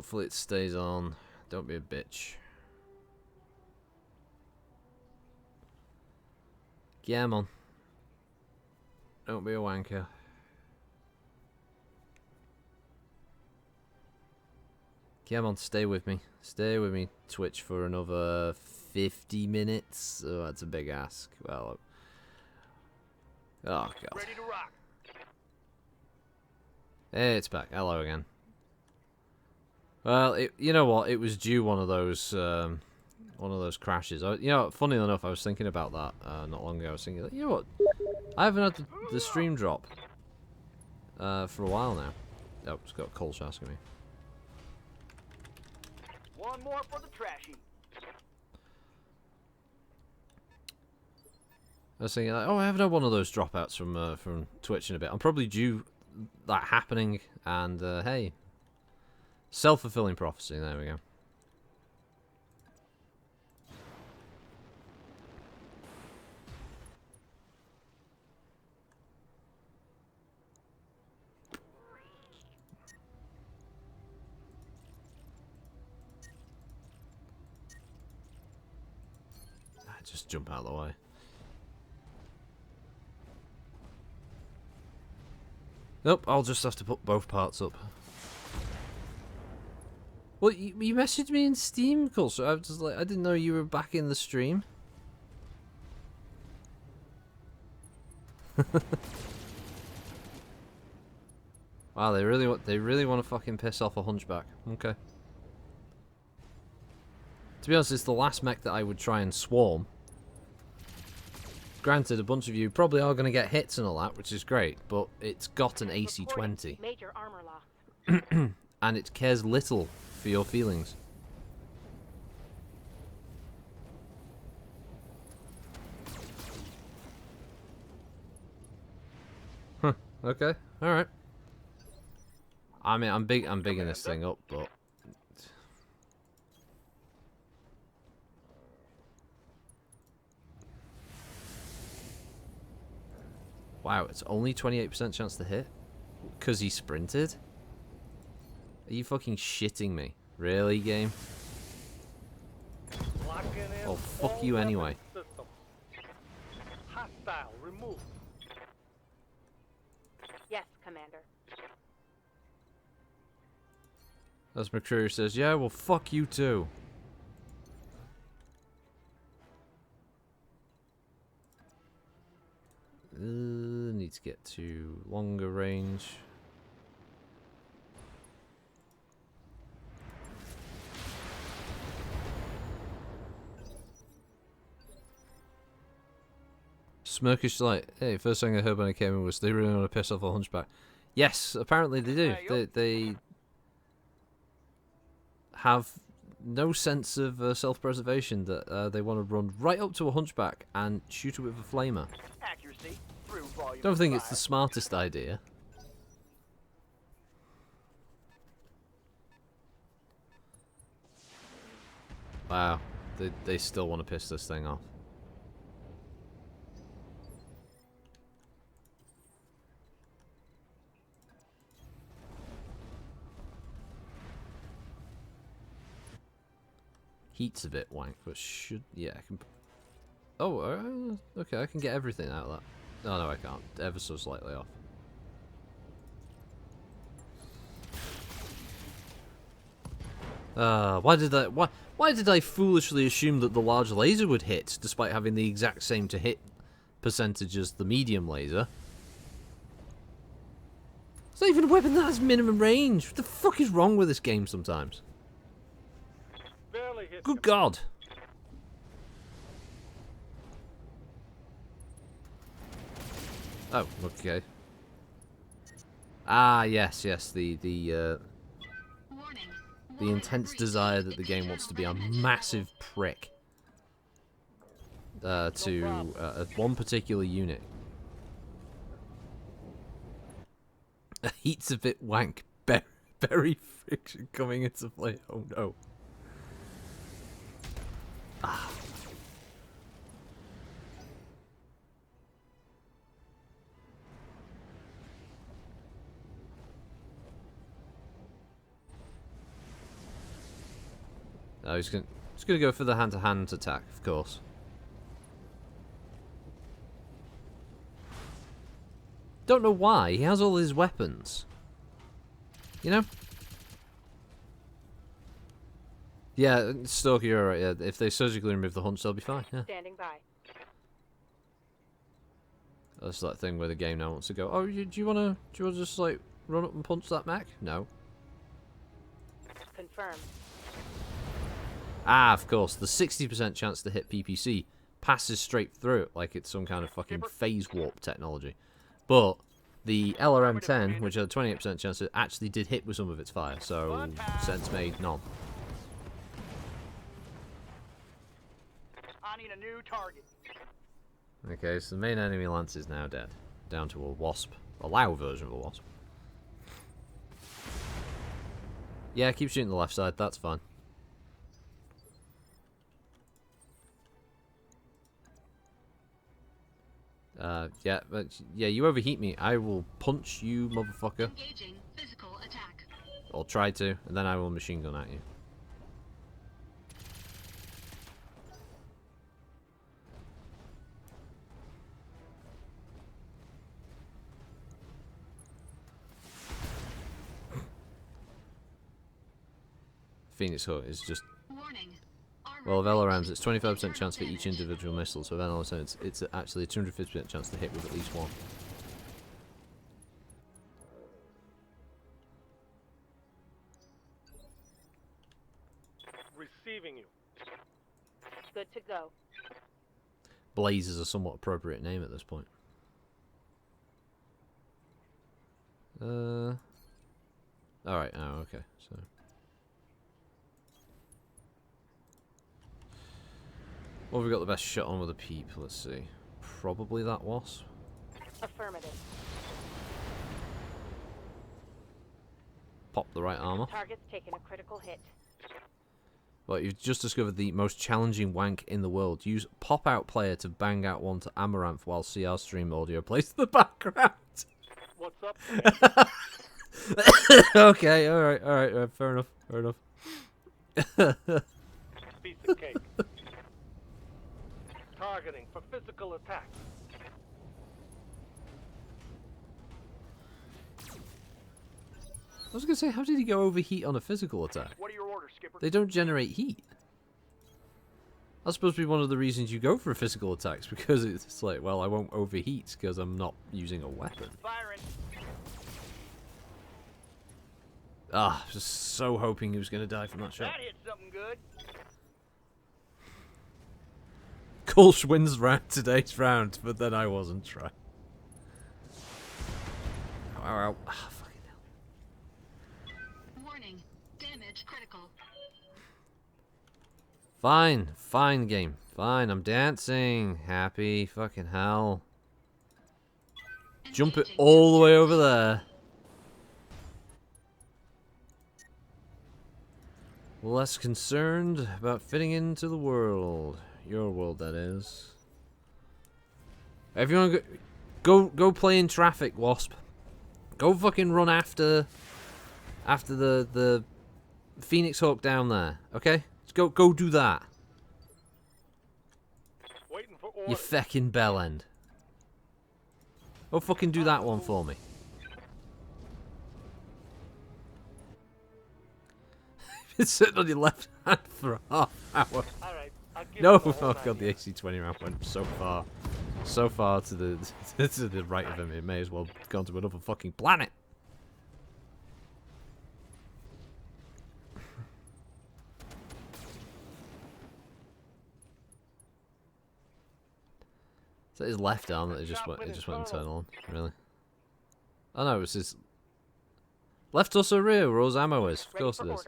Hopefully it stays on. Don't be a bitch. Yeah, man. Don't be a wanker. Come on, stay with me. Stay with me, Twitch, for another 50 minutes. Oh, that's a big ask. Well, oh god. Ready to rock. Hey, it's back. Hello again. Well, you know what? It was due one of those crashes. You know, funny enough, I was thinking about that not long ago. I was thinking, you know what? I haven't had the stream drop for a while now. Oh, it's got Colch asking me. One more for the trashy. I was thinking, like, oh, I haven't had one of those dropouts from Twitch in a bit. I'm probably due that happening, and hey, self-fulfilling prophecy. There we go. Just jump out of the way. Nope, I'll just have to put both parts up. Well, you messaged me in Steam, Culture. I was just like, I didn't know you were back in the stream. Wow, they really want to fucking piss off a hunchback. Okay. To be honest, it's the last mech that I would try and swarm. Granted, a bunch of you probably are going to get hits and all that, which is great, but it's got an AC-20. Major armor loss. And it cares little for your feelings. Huh, okay, alright. I mean, I'm bigging this thing up, but... Wow, it's only 28% chance to hit? Because he sprinted? Are you fucking shitting me? Really, game? Oh, fuck you anyway. Hostile removed. Yes, Commander. As McCreary says, yeah, well, fuck you too. Need to get to longer range. Smirkish like, hey, first thing I heard when I came in was they really want to piss off a hunchback. Yes, apparently they do. They have no sense of self-preservation that they want to run right up to a hunchback and shoot it with a flamer. Accuracy through volume. Don't think it's the smartest idea. Wow, they still want to piss this thing off. Heat's a bit wank, but should... Yeah, I can... Oh, okay, I can get everything out of that. No, I can't. Ever so slightly off. Why did I foolishly assume that the large laser would hit, despite having the exact same to hit percentage as the medium laser? It's not even a weapon that has minimum range. What the fuck is wrong with this game sometimes? Good God. Oh, okay. Ah, yes, the intense desire that the game wants to be a massive prick to one particular unit. Heat's a bit wank. Berry friction coming into play. Oh no. Ah. Oh, he's gonna go for the hand-to-hand attack, of course. Don't know why. He has all his weapons. You know? Yeah, Stalker, you're right. Yeah, if they surgically remove the hunch, they'll be fine. Yeah. Standing by. That's that thing where the game now wants to go. Oh, do you wanna just like run up and punch that mech? No. Confirm. Ah, of course. The 60% chance to hit PPC passes straight through it like it's some kind of fucking phase warp technology. But the LRM-10, which had a 28% chance, it actually did hit with some of its fire. So sense made none. I need a new target. Okay, so the main enemy lance is now dead. Down to a wasp. A Lao version of a wasp. Yeah, keep shooting the left side, that's fine. Yeah, but yeah, you overheat me. I will punch you, motherfucker. Engaging physical attack. Or try to, and then I will machine gun at you. Phoenix Hook is just... Warning. Well, of LRMs, it's 25% chance for each individual missile, so then all of a sudden it's actually a 250% chance to hit with at least one. Receiving you. Good to go. Blaze is a somewhat appropriate name at this point. Alright, oh, okay, so... What have we got the best shot on with a peep? Let's see. Probably that wasp. Affirmative. Pop the right armor. Target's taken a critical hit. Well, you've just discovered the most challenging wank in the world. Use pop-out player to bang out one to Amaranth while CR stream audio plays in the background. What's up? Okay, alright, fair enough. Piece of cake. Targeting for physical attack. I was gonna say, how did he go overheat on a physical attack? What are your orders, Skipper? They don't generate heat. That's supposed to be one of the reasons you go for physical attacks, because it's like, well, I won't overheat because I'm not using a weapon. Firing. Ah, just so hoping he was gonna die from that shot. That hit something good. Kulsh wins today's round, but then I wasn't trying. Ow. Ah, fucking hell. Warning. Damage critical. Fine game. Fine, I'm dancing. Happy fucking hell. Jump it all the way over there. Less concerned about fitting into the world. Your world, that is. Everyone go play in traffic, Wasp. Go fucking run after the Phoenix Hawk down there, okay? Just go do that. Waiting for You orders. feckin' bellend. Go fucking do that one for me. It's sitting on your left hand for a half hour. All right. I'll give No, you the whole oh nine god, the yards. AC-20 round went so far to the to the right of him. It may as well have gone to another fucking planet. Is that his left arm that it just went internal on? Really? Oh no, it was his left torso rear where all his ammo is. Of Ready course for it is. orders.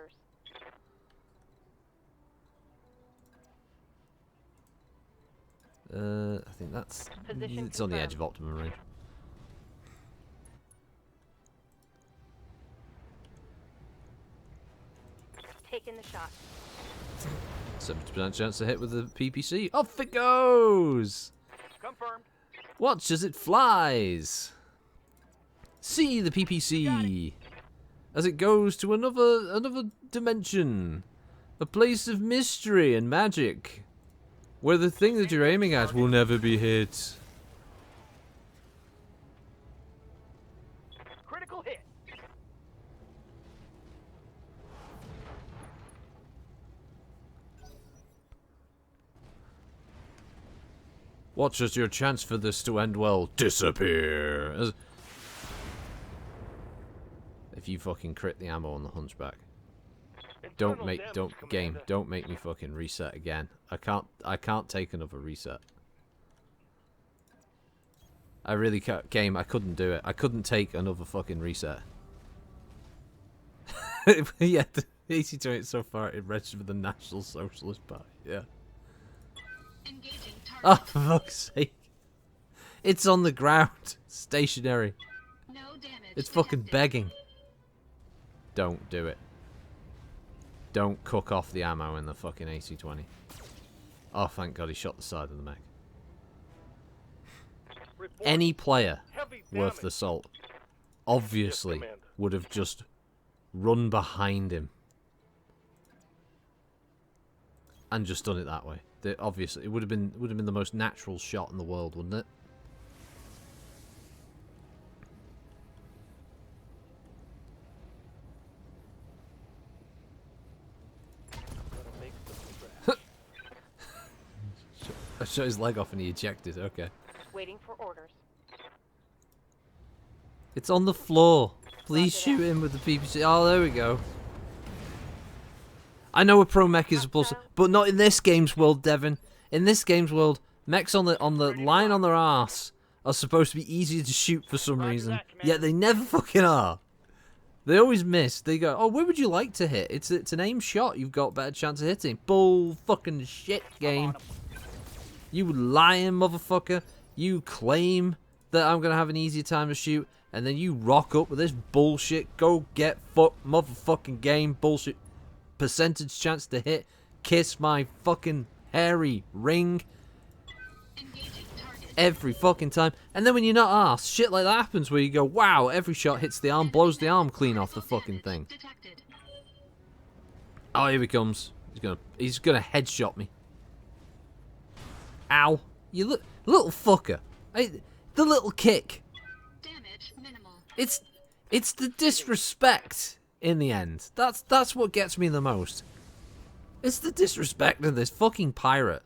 I think that's... Position it's on the edge confirmed. of optimum range. Taking the shot. 70% chance to hit with the PPC. Off it goes! Confirmed. Watch as it flies! See the PPC! As it goes to another dimension A place of mystery and magic, where the thing that you're aiming at will never be hit. Critical hit. Watch as your chance for this to end well disappear. If you fucking crit the ammo on the hunchback. Don't make me fucking reset again. I can't take another reset. I really can't. Game, I couldn't do it. I couldn't take another fucking reset. Yeah, easy to it so far. It registered with the National Socialist Party. Yeah. Engaging Oh, target. for fuck's sake! It's on the ground, stationary. No damage. It's fucking detected. begging. Don't do it. Don't cook off the ammo in the fucking AC-20. Oh, thank God he shot the side of the mech. Report. Any player Heavy worth the damage. salt obviously Commander. would have just run behind him and just done it that way. Obviously, it would have been the most natural shot in the world, wouldn't it? Gonna make some trash. I shot his leg off and he ejected. Okay. Waiting for orders. It's on the floor. Please Roger shoot that. him with the PPC. Oh, there we go. I know a pro mech is supposed to, but not in this game's world, Devon. In this game's world, mechs on the line on their arse are supposed to be easier to shoot for some Roger reason. that, Commander. Yet they never fucking are. They always miss. They go, oh, where would you like to hit? It's an aim shot. You've got better chance of hitting. Bull fucking shit game. You lying motherfucker. You claim that I'm gonna have an easier time to shoot, and then you rock up with this bullshit. Go get fucked motherfucking game bullshit. Percentage chance to hit. Kiss my fucking hairy ring. Engaging target. Every fucking time. And then when you're not asked, shit like that happens where you go, wow, every shot hits the arm, blows the arm clean off the fucking thing. Detected. Oh, here he comes. He's gonna headshot me. Ow. You little fucker. The little kick. Damage minimal. It's the disrespect in the end. That's what gets me the most. It's the disrespect of this fucking pirate.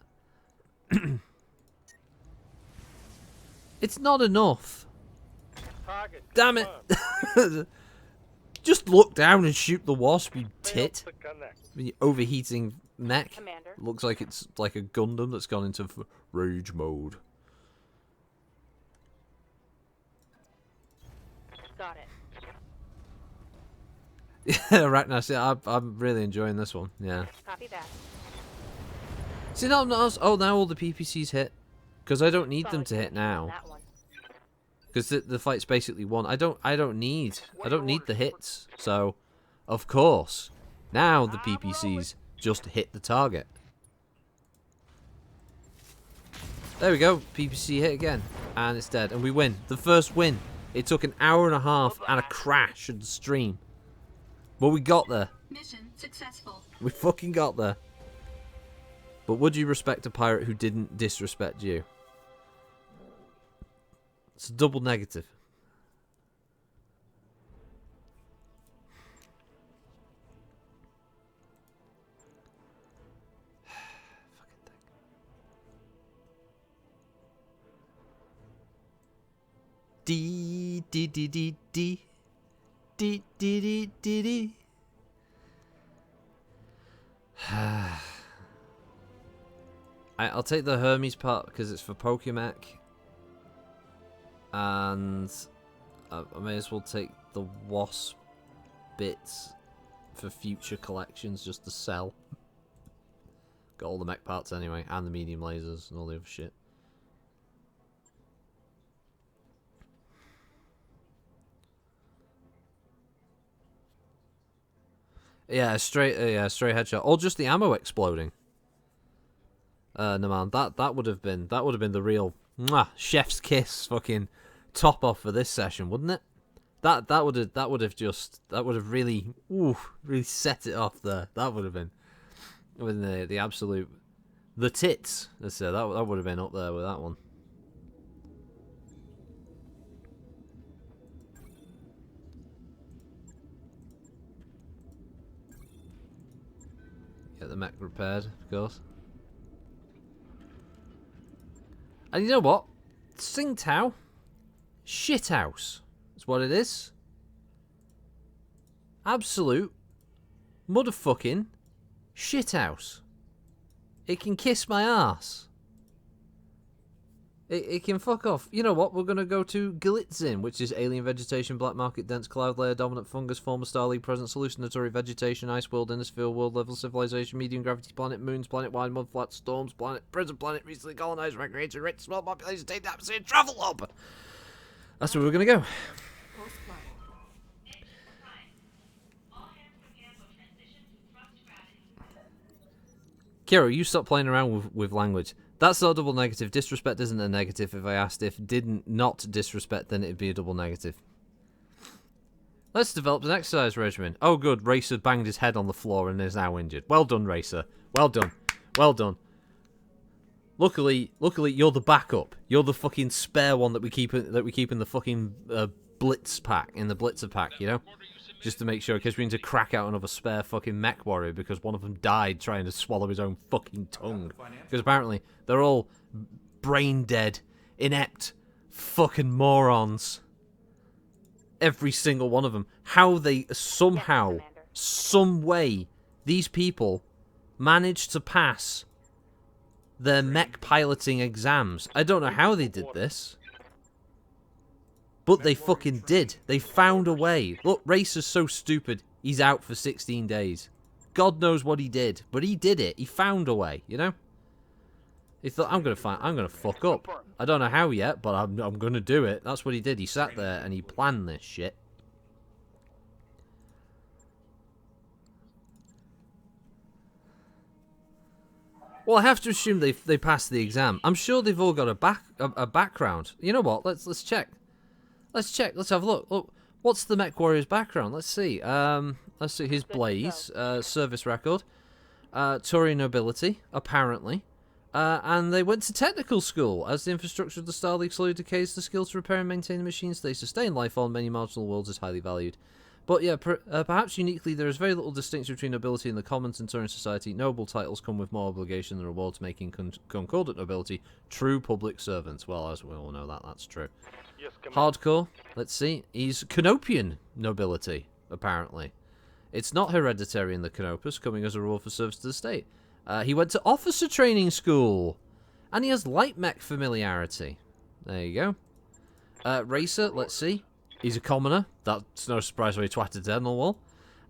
It's not enough. Target. Damn it. confirmed. Just look down and shoot the wasp, you Failed tit. to connect. The overheating mech. Commander. Looks like it's like a Gundam that's gone into rage mode. Got it. Yeah, right now, see, I'm really enjoying this one. Yeah. Copy that. See, now now all the PPCs hit. Because I don't need them Solid to hit copy on now. that one. Because the fight's basically won. I don't need the hits. So, of course, now the PPCs just hit the target. There we go. PPC hit again. And it's dead. And we win. The first win. It took an hour and a half and a crash of the stream. But we got there. Mission successful. We fucking got there. But would you respect a pirate who didn't disrespect you? It's a double negative. Fucking thing. D D D D D D D D D D. I'll take the Hermes part because it's for Pokemech. And I may as well take the Wasp bits for future collections just to sell. Got all the mech parts anyway, and the medium lasers and all the other shit. Yeah, straight headshot, or just the ammo exploding. No man, that would have been the real chef's kiss fucking top off for this session, wouldn't it? That would have really set it off there. That would have been. With the absolute... The tits. Let's say that would have been up there with that one. Get the mech repaired, of course. And you know what? Tsingtao, shithouse. That's what it is. Absolute motherfucking shithouse. It can kiss my ass. It can fuck off. You know what? We're going to go to Galitzin, which is alien vegetation, black market, dense cloud layer, dominant fungus, former star league, present hallucinatory vegetation, ice world, innersphere, world level civilization, medium gravity planet, moons, planet wide, mud flat, storms, planet, prison planet, recently colonized, recreated, rich, small population, state atmosphere, travel hub. That's where we're going to go. Kiro, you stop playing around with language. That's not a double negative. Disrespect isn't a negative. If I asked if didn't not disrespect, then it'd be a double negative. Let's develop an exercise regimen. Oh good, Racer banged his head on the floor and is now injured. Well done, Racer. Well done. Well done. Luckily, you're the backup. You're the fucking spare one that we keep in the fucking Blitz pack, in the Blitzer pack, you know? Just to make sure, in case we need to crack out another spare fucking mech warrior because one of them died trying to swallow his own fucking tongue. Because apparently they're all brain dead, inept, fucking morons. Every single one of them. How they somehow, some way, these people managed to pass their mech piloting exams. I don't know how they did this. But they fucking did. They found a way. Look, Racer's so stupid. He's out for 16 days. God knows what he did, but he did it. He found a way, you know? He thought, I'm gonna fuck up. I don't know how yet, but I'm gonna do it. That's what he did. He sat there and he planned this shit. Well, I have to assume they passed the exam. I'm sure they've all got a background. You know what? Let's check. Let's check. Let's have a look. Look, what's the mech warrior's background? Let's see. Let's see his blaze, service record, Tory nobility, apparently, and they went to technical school. As the infrastructure of the Star League slowly decays, the skill to repair and maintain the machines they sustain life on many marginal worlds is highly valued. But yeah, perhaps uniquely, there is very little distinction between nobility and the commons in Turian society. Noble titles come with more obligation than rewards, making concordant nobility true public servants. Well, as we all know, that's true. Yes, Hardcore, let's see. He's Canopian nobility, apparently. It's not hereditary in the Canopus, coming as a reward for service to the state. He went to officer training school, and he has light mech familiarity. There you go. Racer, let's see. He's a commoner. That's no surprise why he twatted dead on the wall.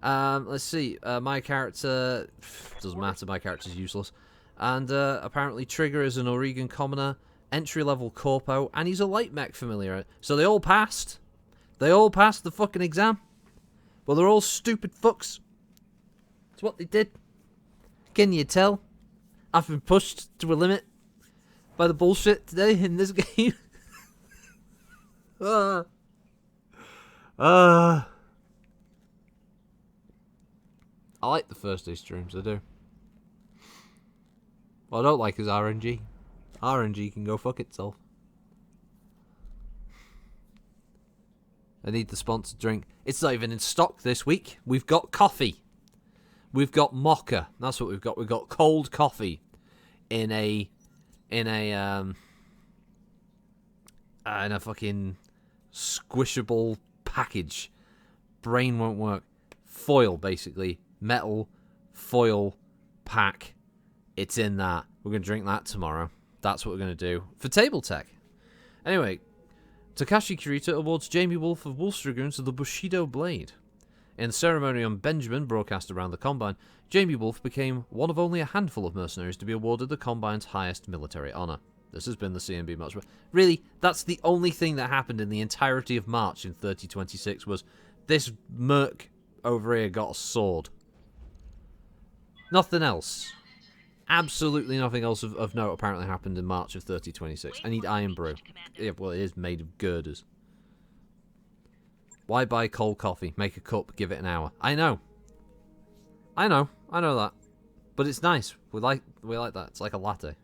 Let's see. My character... Doesn't matter, my character's useless. And apparently Trigger is an Oregon commoner. Entry-level corpo, and he's a light mech familiar. So they all passed. They all passed the fucking exam. Well, they're all stupid fucks. That's what they did. Can you tell? I've been pushed to a limit by the bullshit today in this game. I like the first day streams, I do. What I don't like is RNG. RNG can go fuck itself. I need the sponsored drink. It's not even in stock this week. We've got coffee. We've got mocha. That's what we've got. We've got cold coffee in a fucking squishable package. Brain won't work. Foil, basically. Metal foil pack. It's in that. We're going to drink that tomorrow. That's what we're going to do for Tabletech. Anyway, Takashi Kirita awards Jamie Wolf of Wolf's Dragoons the Bushido Blade. In the ceremony on Benjamin, broadcast around the Combine, Jamie Wolf became one of only a handful of mercenaries to be awarded the Combine's highest military honour. This has been the CMB March. Really, that's the only thing that happened in the entirety of March in 3026 was this merc over here got a sword. Nothing else. Absolutely nothing else of note apparently happened in March of 3026. I need iron brew. Yeah, well, it is made of girders. Why buy cold coffee? Make a cup, give it an hour. I know. I know that. But it's nice. We like that. It's like a latte.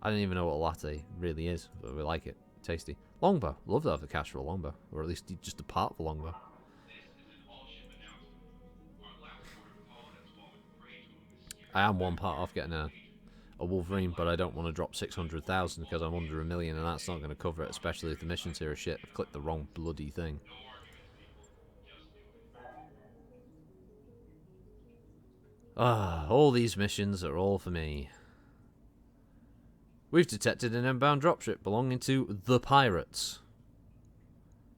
I don't even know what a latte really is, but we like it. Tasty. Longbow. Love to have the cash for a longbow, or at least just a part of a longbow. I am one part off getting a Wolverine, but I don't want to drop 600,000 because I'm under 1 million, and that's not going to cover it, especially if the missions here are shit. I've clicked the wrong bloody thing. All these missions are all for me. We've detected an inbound dropship belonging to the pirates.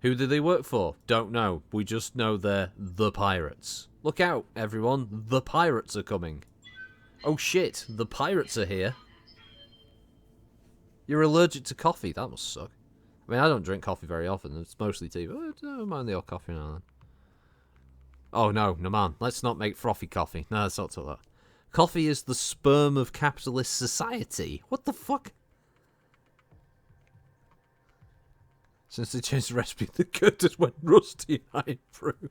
Who do they work for? Don't know. We just know they're the pirates. Look out, everyone. The pirates are coming. Oh shit, the pirates are here. You're allergic to coffee. That must suck. I mean, I don't drink coffee very often. It's mostly tea, but I don't mind the odd coffee now and then. Oh no, no man. Let's not make frothy coffee. No, let's not talk that. Coffee is the sperm of capitalist society. What the fuck? Since they changed the recipe, the curd went rusty high through.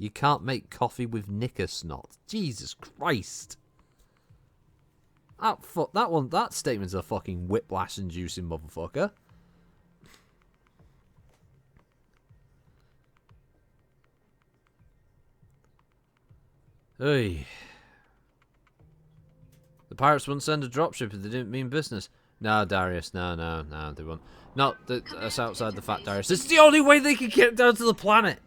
You can't make coffee with knicker snot. Jesus Christ. That statement's a fucking whiplash-inducing motherfucker. Hey. The pirates wouldn't send a dropship if they didn't mean business. No, Darius, no, they won't. That's outside the fact, Darius. It's the only way they can get down to the planet.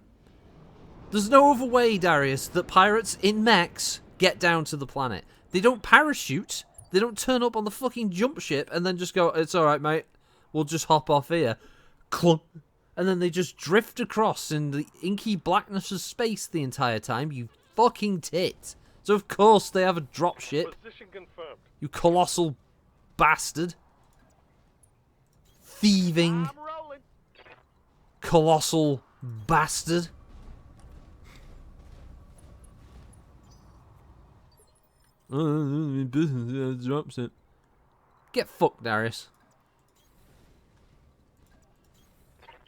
There's no other way, Darius, that pirates in mechs get down to the planet. They don't parachute. They don't turn up on the fucking jump ship and then just go, it's alright, mate. We'll just hop off here. Clunk. And then they just drift across in the inky blackness of space the entire time, you fucking tit. So of course they have a dropship. Position confirmed. You colossal bastard. Thieving. I'm rolling. Colossal bastard. Drops it. Get fucked, Darius.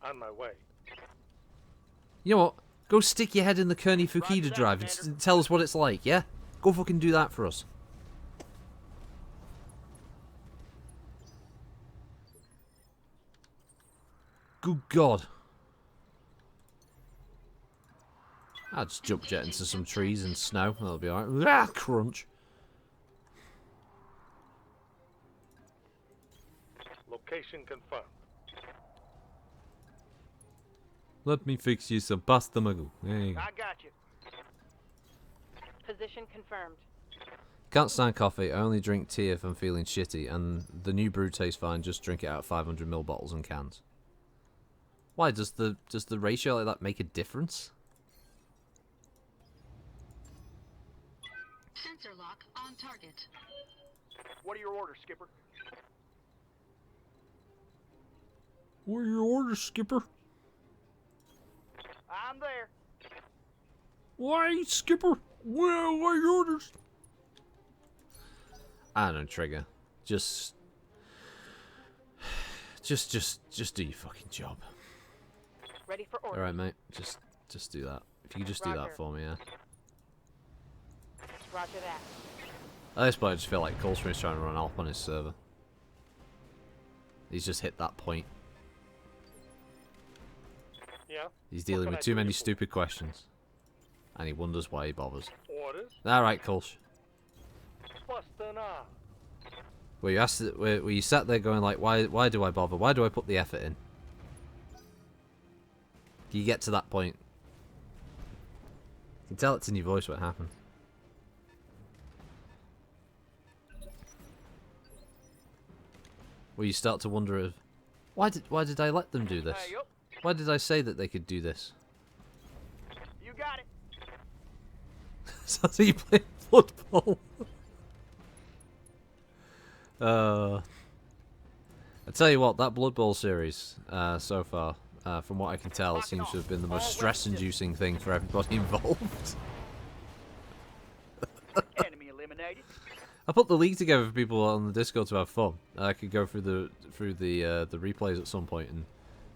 On my way. You know what? Go stick your head in the Kearney Fukida drive and tell us what it's like, yeah? Go fucking do that for us. Good God. I'll just jump jet into some trees and snow. That'll be alright. Ah, crunch. Location confirmed. Let me fix you some pasta magoo. There you go. I got you. Position confirmed. Can't stand coffee. I only drink tea if I'm feeling shitty, and the new brew tastes fine. Just drink it out of 500ml bottles and cans. Why does the ratio like that make a difference? Sensor lock on target. What are your orders, Skipper? What are your orders, Skipper? I'm there. Why, Skipper? Well, what are your orders? I don't know, Trigger. Just do your fucking job. Ready for orders. Alright, mate. Just do that. If you could just do that Roger. for me, yeah. Roger that. At this point, I just feel like Coldstream's trying to run Alp on his server. He's just hit that point. Yeah. He's dealing can with I too do many you for? stupid questions. And he wonders why he bothers. Orders. Alright, Colsh. Busting off. Where you sat there going like, why do I bother? Why do I put the effort in? You get to that point. You can tell it's in your voice what happened. Where you start to wonder if, why did I let them do this? Hey, yup. Why did I say that they could do this? You got it. So that's how you play football. I tell you what, that Blood Bowl series so far, from what I can tell, seems to have been the most stress-inducing thing for everybody involved. Enemy eliminated. I put the league together for people on the Discord to have fun. I could go through the replays at some point and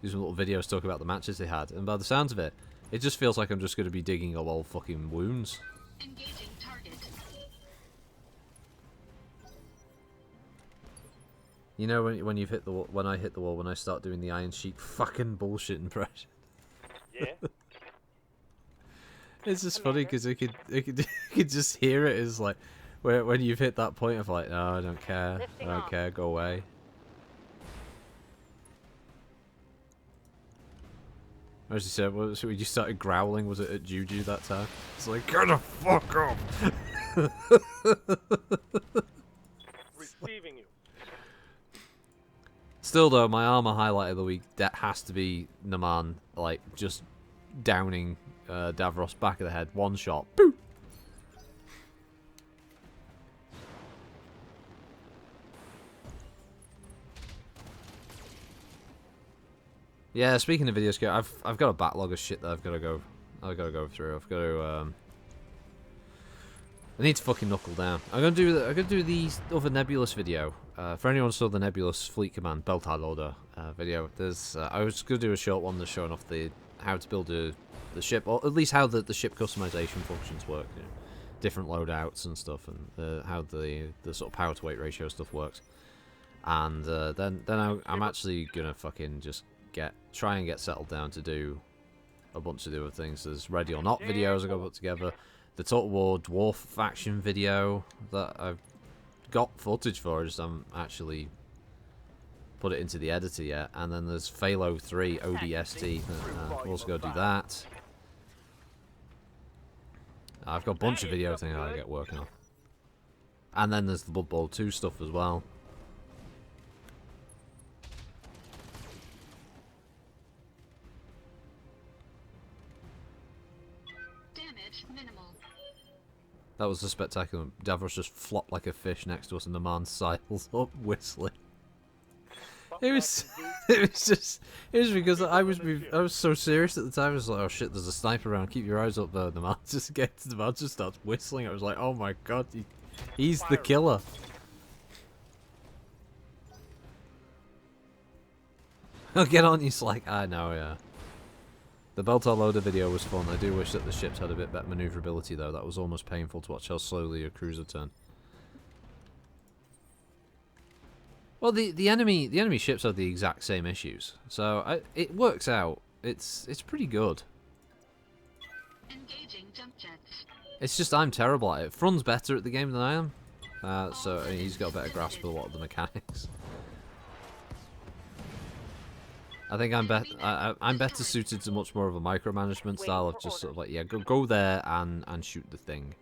do some little videos talking about the matches they had, and by the sounds of it, it just feels like I'm just going to be digging up old fucking wounds. Engaging target. You know when you've hit the wall, when I hit the wall, when I start doing the Iron Sheik fucking bullshit impression. Yeah? It's just funny because you could just hear it as like when you've hit that point of like, no, I don't care, I don't care, go away. As you said, when you started growling, was it at Juju that time? It's like, get the fuck up! Receiving you. Still though, my armor highlight of the week, that has to be Naman, like, just downing Davros back of the head, one shot, boop! Yeah, speaking of video game, I've got a backlog of shit that I've got to go through. I've got to I need to fucking knuckle down. I'm gonna do the other Nebulous video. For anyone who saw the Nebulous Fleet Command Battletech video, there's I was gonna do a short one that's showing off how to build the ship, or at least how the ship customization functions work, you know, different loadouts and stuff, and how the sort of power to weight ratio stuff works. And then I'm actually gonna fucking just try and get settled down to do a bunch of the other things. There's Ready or Not videos I got put together. The Total War Dwarf faction video that I've got footage for, I just haven't actually put it into the editor yet. And then there's Phalo 3 ODST. I've also got to do that. I've got a bunch of video things I gotta get working on. And then there's the Blood Bowl 2 stuff as well. Minimal. That was a spectacular. Davros just flopped like a fish next to us, and the man sidles up whistling. It was because I was so serious at the time. I was like, oh shit, there's a sniper around. Keep your eyes up there. The man just starts whistling. I was like, oh my god, he's the killer. I'll get on you, Slack. I know, yeah. The Beltar Loader video was fun. I do wish that the ships had a bit better maneuverability though. That was almost painful to watch how slowly a cruiser turned. Well, the enemy ships have the exact same issues, so it works out. It's pretty good. Engaging jump jets. It's just I'm terrible at it. Frun's better at the game than I am, so I mean, he's got a better grasp of a lot of the mechanics. I think I'm better suited to much more of a micromanagement style of just sort of like, yeah, go there and shoot the thing,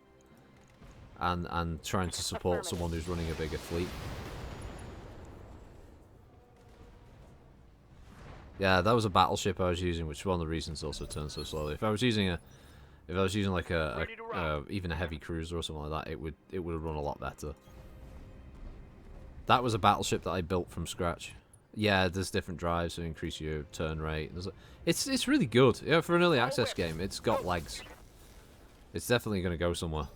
and trying to support someone who's running a bigger fleet. Yeah, that was a battleship I was using, which is one of the reasons it also turned so slowly. If I was using like even a heavy cruiser or something like that, it would have run a lot better. That was a battleship that I built from scratch. Yeah, there's different drives to increase your turn rate. It's really good. Yeah, for an early access game, it's got legs. It's definitely going to go somewhere,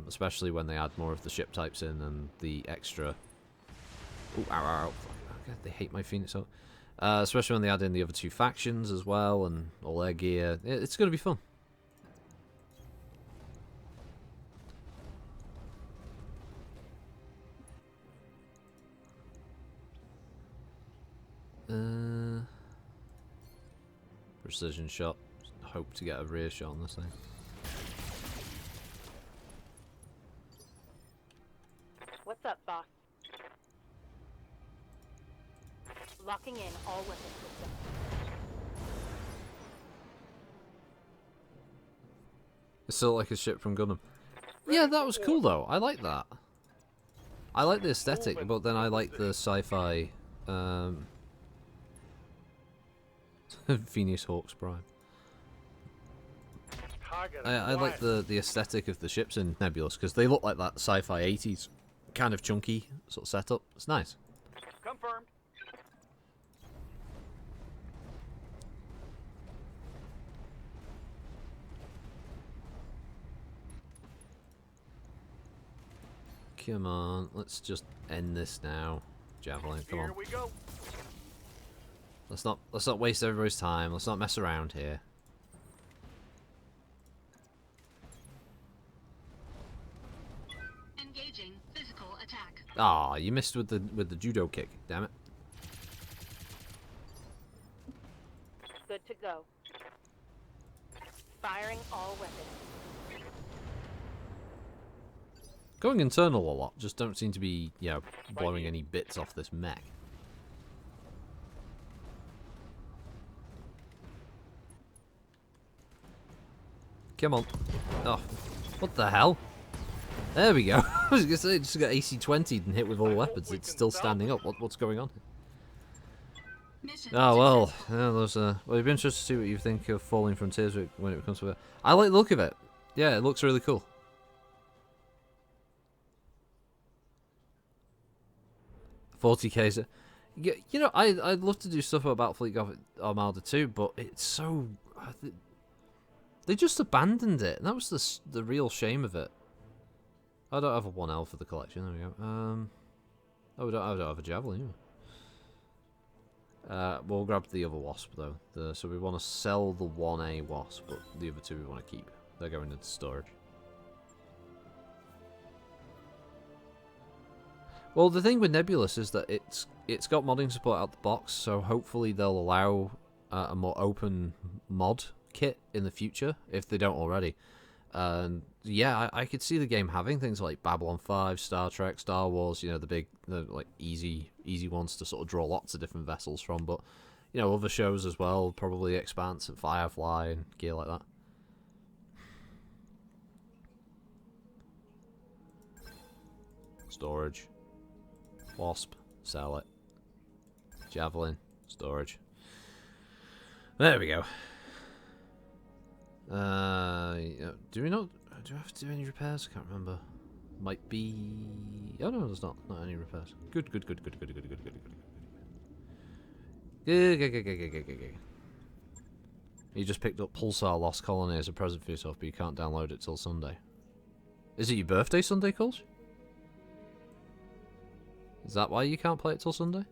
especially when they add more of the ship types in and the extra. Ooh, ow, ow, ow. God, they hate my Phoenix. Especially when they add in the other two factions as well and all their gear. It's going to be fun. Precision shot. Hope to get a rear shot on this thing. What's up, boss? Locking in all weapon systems. It's still like a ship from Gundam. Yeah, that was cool though. I like that. I like the aesthetic, but then I like the sci-fi Phoenix Hawks Prime. I like the aesthetic of the ships in Nebulous because they look like that sci-fi 80s kind of chunky sort of setup. It's nice. Confirmed. Come on, let's just end this now. Javelin, come on. Here we go. Let's not waste everybody's time. Let's not mess around here. Engaging physical attack. Ah, you missed with the judo kick. Damn it. Good to go. Firing all weapons. Going internal a lot. Just don't seem to be, you know, blowing any bits off this mech. Come on. Oh, what the hell? There we go. I was gonna say, it just got AC-20'd and hit with all weapons. It's still standing up. What's going on? Mission Oh well, successful. yeah, well, it'd be interesting to see what you think of Falling Frontiers when it comes to it. I like the look of it. Yeah, it looks really cool. $40K. You know, I'd love to do stuff about Battlefleet Armada 2, but it's so they just abandoned it, and that was the real shame of it. I don't have a 1L for the collection. There we go. Oh, I don't have a javelin. We'll grab the other wasp though. So we want to sell the 1A wasp, but the other two we want to keep. They're going into storage. Well, the thing with Nebulous is that it's got modding support out the box, so hopefully they'll allow a more open mod kit in the future if they don't already. And yeah, I could see the game having things like Babylon 5, Star Trek, Star Wars, you know, the like easy ones to sort of draw lots of different vessels from, but you know, other shows as well, probably Expanse and Firefly and gear like that. Storage. Wasp, sell it. Javelin, storage. There we go. Do we not? Do I have to do any repairs? I can't remember. Might be. Oh no, there's not any repairs. Good. You just picked up Pulsar Lost Colony as a present for yourself, but you can't download it till Sunday. Is it your birthday Sunday, Coles? Is that why you can't play it till Sunday?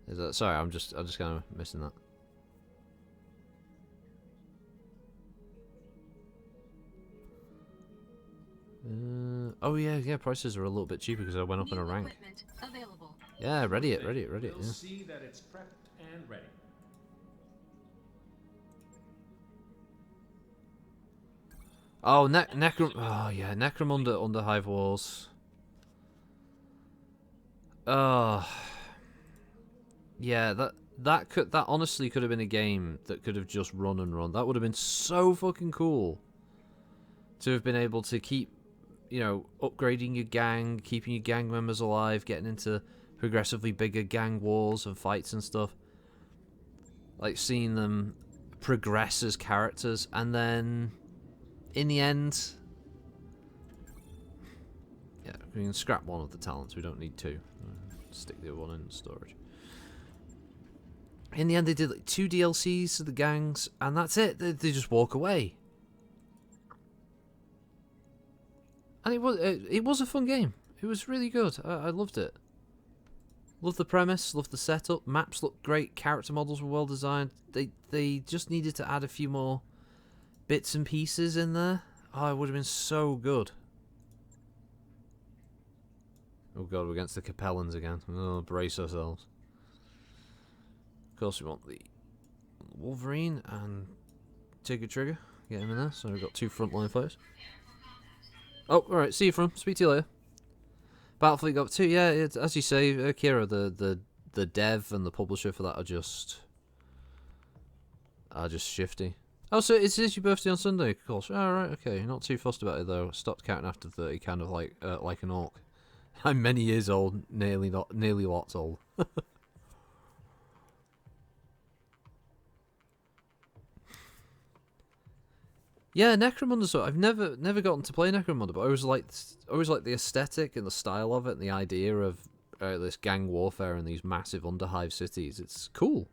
Is that sorry? I'm just kind of missing that. Oh yeah, prices are a little bit cheaper because I went up in a New rank. equipment available. Yeah, ready it. We'll Yeah. see that it's prepped and ready. Oh, Oh yeah, Necromunda under Hive Walls. Oh, yeah. That honestly could have been a game that could have just run and run. That would have been so fucking cool to have been able to keep, you know, upgrading your gang, keeping your gang members alive, getting into progressively bigger gang wars and fights and stuff. Like seeing them progress as characters, and then in the end, yeah, we can scrap one of the talents. We don't need two. Stick the other one in storage. In the end, they did like 2 DLCs to the gangs, and that's it. They just walk away. And it was a fun game. It was really good. I loved it. Loved the premise. Loved the setup. Maps looked great. Character models were well designed. They just needed to add a few more bits and pieces in there. Oh, it would have been so good. Oh god, we're against the Capellans again. Oh, brace ourselves. Of course, we want the Wolverine and take a trigger. Get him in there. So we've got 2 frontline players. Oh, alright, see you from. Speak to you later. Battlefleet got 2. Yeah, it's, as you say, Kira, the dev and the publisher for that are just shifty. Oh, so it is your birthday on Sunday, of course. Alright, okay. Not too fussed about it though. Stopped counting after 30, kind of like an orc. I'm many years old, nearly lots old. Yeah, Necromunda. So I've never gotten to play Necromunda, but I always like the aesthetic and the style of it, and the idea of this gang warfare in these massive underhive cities. It's cool.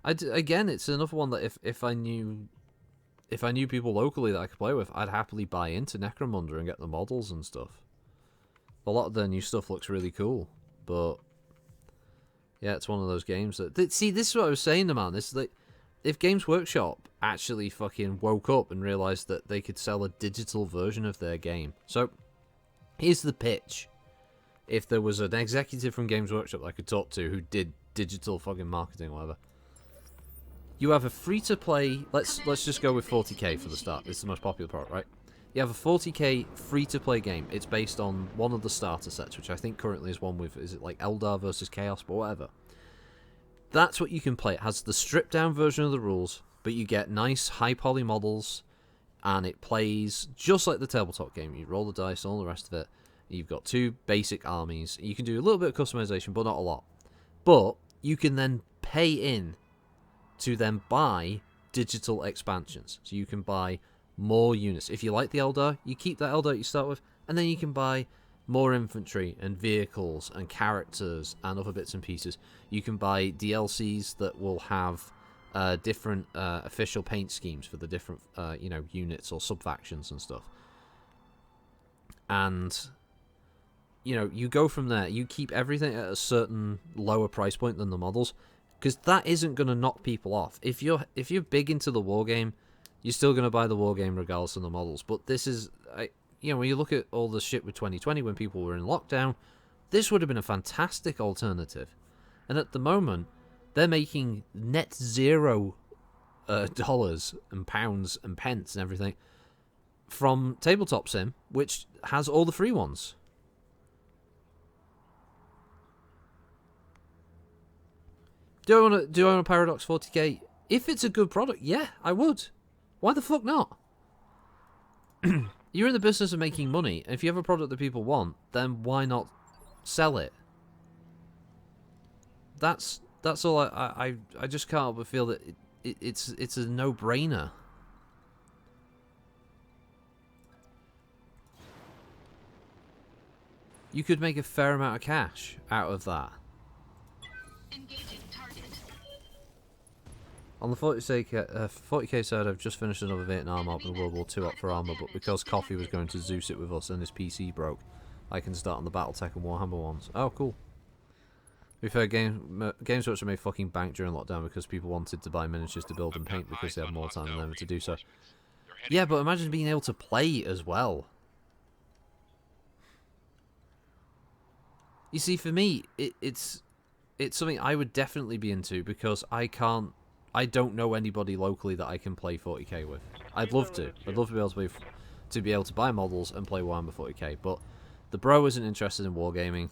Again, it's another one that if I knew people locally that I could play with, I'd happily buy into Necromunda and get the models and stuff. A lot of their new stuff looks really cool, but Yeah, it's one of those games that... See, this is what I was saying, man. This is like, if Games Workshop actually fucking woke up and realised that they could sell a digital version of their game. So, here's the pitch. If there was an executive from Games Workshop that I could talk to who did digital fucking marketing or whatever. You have a free-to-play... Let's just go with 40k for the start. It's the most popular product, right? You have a 40k free-to-play game. It's based on one of the starter sets, which I think currently is one with... Is it like Eldar versus Chaos, but whatever. That's what you can play. It has the stripped-down version of the rules, but you get nice high-poly models, and it plays just like the tabletop game. You roll the dice, all the rest of it. You've got 2 basic armies. You can do a little bit of customization, but not a lot. But you can then pay in to then buy digital expansions. So you can buy more units. If you like the Eldar, you keep that Eldar you start with, and then you can buy more infantry and vehicles and characters and other bits and pieces. You can buy DLCs that will have different official paint schemes for the different units or sub-factions and stuff. And you go from there. You keep everything at a certain lower price point than the models, because that isn't going to knock people off. If you're big into the war game, you're still going to buy the war game regardless of the models. But this is, when you look at all the shit with 2020 when people were in lockdown, this would have been a fantastic alternative. And at the moment, they're making net zero dollars and pounds and pence and everything from Tabletop Sim, which has all the free ones. Do I want a Paradox 40k? If it's a good product, yeah, I would. Why the fuck not? You're in the business of making money. If you have a product that people want, then why not sell it? That's all. I just can't help but feel that it's a no-brainer. You could make a fair amount of cash out of that. Engaging target. On the 40k side, I've just finished another Vietnam op and World War II op for armor, but because Coffee was going to Zeus it with us and his PC broke, I can start on the Battletech and Warhammer ones. Oh, cool. To be fair, Games Workshop made fucking bank during lockdown because people wanted to buy miniatures to build and paint because they had more time than ever to do so. Yeah, but imagine being able to play as well. You see, for me, it's something I would definitely be into because I don't know anybody locally that I can play 40k with. I'd love to. I'd love to be able to buy models and play Warhammer 40k, but the bro isn't interested in wargaming,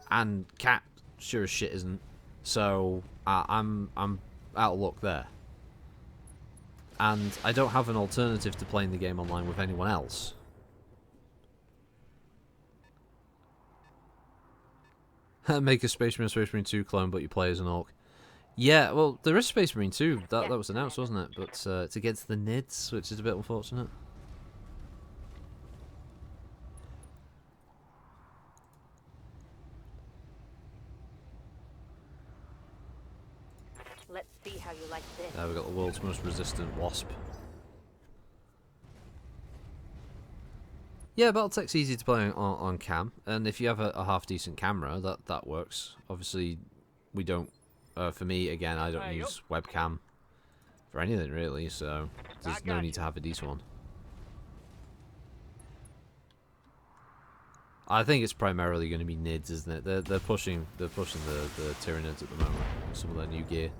and Cat sure as shit isn't. So I'm out of luck there, and I don't have an alternative to playing the game online with anyone else. Make a Space Marine 2 clone, but you play as an orc. Yeah, well, there is Space Marine 2. That was announced, wasn't it? But it's against the Nids, which is a bit unfortunate. Let's see how you like this. We've got the world's most resistant wasp. Yeah, Battletech's easy to play on cam, and if you have a half-decent camera, that works. Obviously, we don't... for me, again, I don't use webcam for anything, really, so there's no need to have a decent one. I think it's primarily going to be Nids, isn't it? They're pushing the Tyranids at the moment, some of their new gear.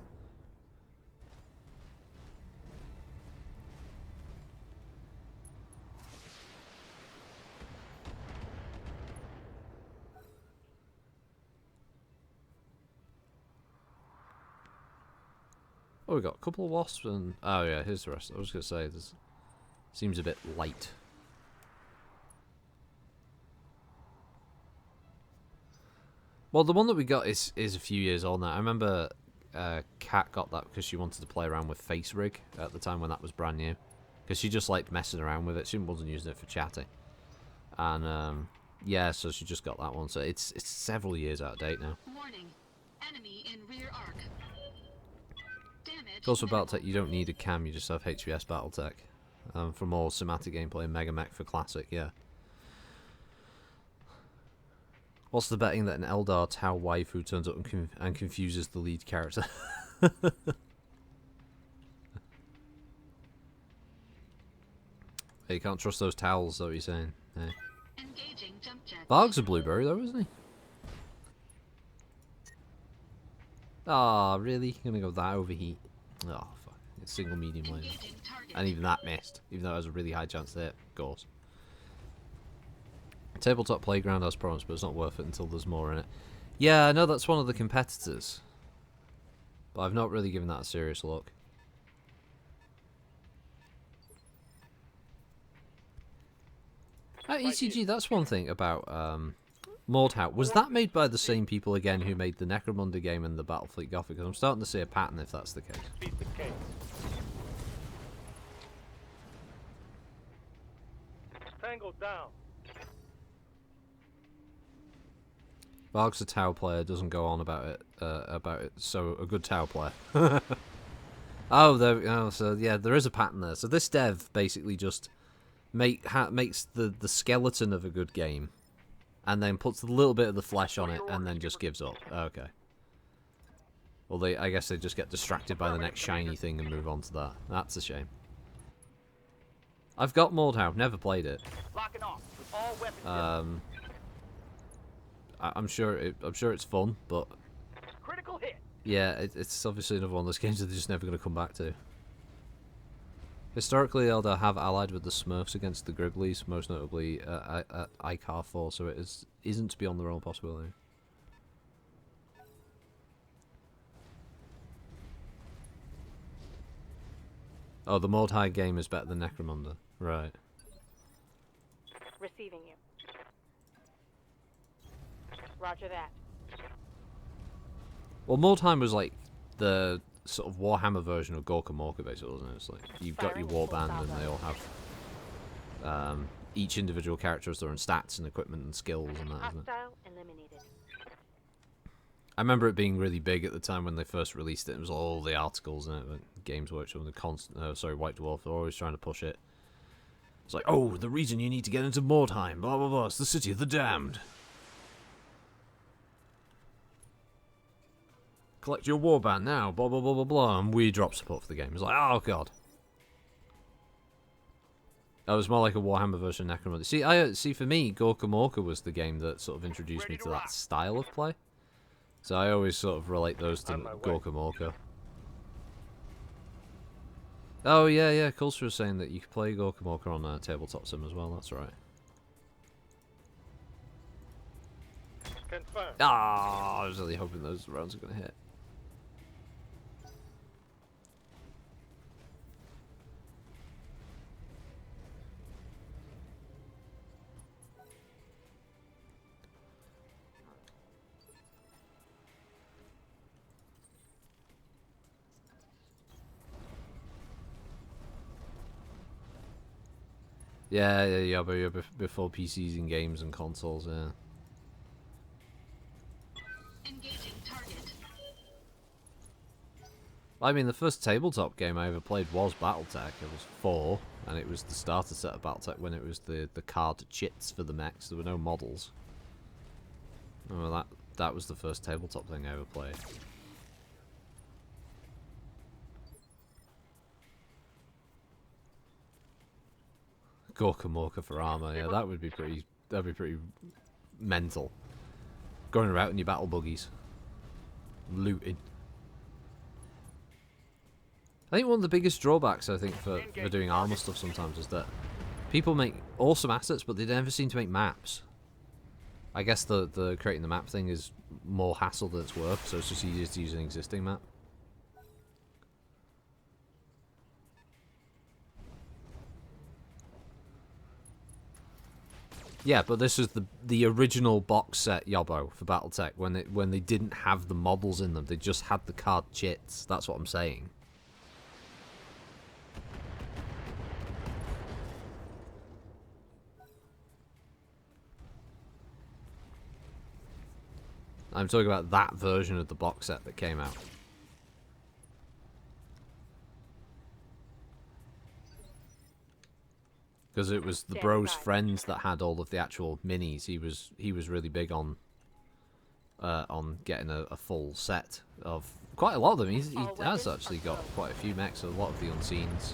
Oh, we got a couple of wasps and... Oh yeah, here's the rest. I was going to say, this seems a bit light. Well, the one that we got is a few years old now. I remember Kat got that because she wanted to play around with Face Rig at the time when that was brand new. Because she just liked messing around with it. She wasn't using it for chatting. And yeah, so she just got that one. So it's several years out of date now. Warning. Enemy in rear arc. Damage. Of course, for Battletech, you don't need a cam, you just have HVS Battletech. For more cinematic gameplay, Mega Mech for Classic, yeah. What's the betting that an Eldar Tau waifu turns up and confuses the lead character? You can't trust those towels, is that what you're saying? Hey. Engaging jump jet. Varg's a blueberry though, isn't he? Ah, really? You're gonna go that overheat? Oh, fuck. It's single medium lane. Engaging target. And even that missed, even though it has a really high chance that it goes. Tabletop playground has problems, but it's not worth it until there's more in it. Yeah, I know that's one of the competitors. But I've not really given that a serious look. ECG, that's one thing about Mordhau. Was that made by the same people again who made the Necromunda game and the Battlefleet Gothic? Because I'm starting to see a pattern if that's the case. Beat the case. Tango down. Varg's a Tau player, doesn't go on about it. So a good Tau player. So yeah, there is a pattern there. So this dev basically just makes the skeleton of a good game, and then puts a little bit of the flesh on it, and then just gives up. Okay. Well, I guess they just get distracted by the next shiny thing and move on to that. That's a shame. I've got Mordhau, never played it. Locking off. All weapons. I'm sure it's fun, but Critical hit. yeah, it's obviously another one of those games that they're just never going to come back to. Historically, Eldar have allied with the Smurfs against the Gribblies, most notably at Icar 4, so it isn't beyond the realm of possibility. Oh, the Mordhau game is better than Necromunda. Right. Receiving you. Roger that. Well, Mordheim was like the sort of Warhammer version of Gorka Morka, basically, wasn't it? It's like you've got your warband and they all have each individual character has their own stats and equipment and skills and that, isn't it? Hostile eliminated. I remember it being really big at the time when they first released it. It was all the articles in it. But Games Workshop and White Dwarf are always trying to push it. It's like, oh, the reason you need to get into Mordheim, blah blah blah. It's the city of the damned. Collect your warband now, blah blah blah blah blah, and we drop support for the game. It's like, oh god. That was more like a Warhammer version of Necromunda. See, for me, Gorka Morka was the game that sort of introduced me to that style of play. So I always sort of relate those to Gorka Morka. Oh yeah, Culture was saying that you could play Gorka Morka on Tabletop Sim as well. That's right. Confirmed. Ah, I was really hoping those rounds were going to hit. Yeah, but you're before PCs and games and consoles, yeah. Engaging target. I mean, the first tabletop game I ever played was Battletech. It was 4, and it was the starter set of Battletech when it was the card chits for the mechs. There were no models. Oh, that was the first tabletop thing I ever played. Gorka Morka for armor, yeah, that'd be pretty mental. Going around in your battle buggies, looting. I think one of the biggest drawbacks I think for doing armor stuff sometimes is that people make awesome assets, but they never seem to make maps. I guess the creating the map thing is more hassle than it's worth, so it's just easier to use an existing map. Yeah, but this is the original box set Yobbo for Battletech when they didn't have the models in them, they just had the card chits. That's what I'm saying. I'm talking about that version of the box set that came out. Because it was the bro's friends that had all of the actual minis. He was really big on on getting a full set of quite a lot of them. He has actually got quite a few mechs, a lot of the unseens.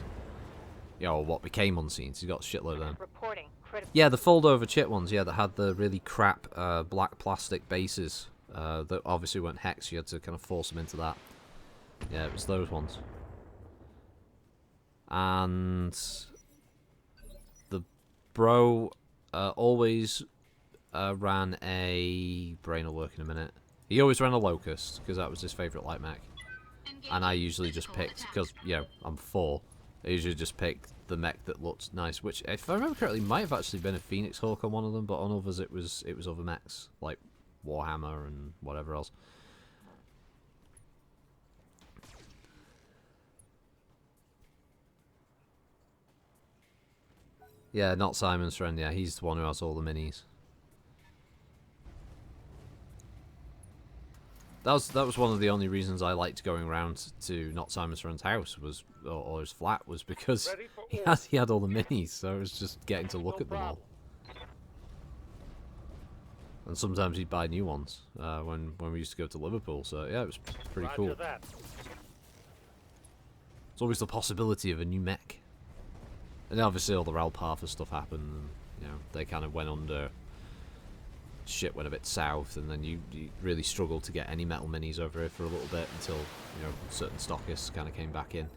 You know, what became unseens. He's got a shitload of them. Reporting. Critical. Yeah, the fold-over chip ones, yeah, that had the really crap black plastic bases that obviously weren't hex. You had to kind of force them into that. Yeah, it was those ones. And the bro always ran a... Brain will work in a minute. He always ran a Locust, because that was his favourite light mech. And I usually just picked, because, you know, I'm 4, I usually just picked the mech that looked nice, which, if I remember correctly, might have actually been a Phoenix Hawk on one of them, but on others it was other mechs, like Warhammer and whatever else. Yeah, not Simon's friend, yeah, he's the one who has all the minis. That was one of the only reasons I liked going around to Not Simon's friend's house was, or his flat, was because he had all the minis, so it was just getting to look at them all. And sometimes he'd buy new ones when we used to go to Liverpool, so yeah, it was pretty cool. Roger that. There's always the possibility of a new mech. And obviously all the Ralpartha stuff happened, and, you know, they kind of went under... Shit went a bit south, and then you really struggled to get any metal minis over here for a little bit until, you know, certain stockists kind of came back in.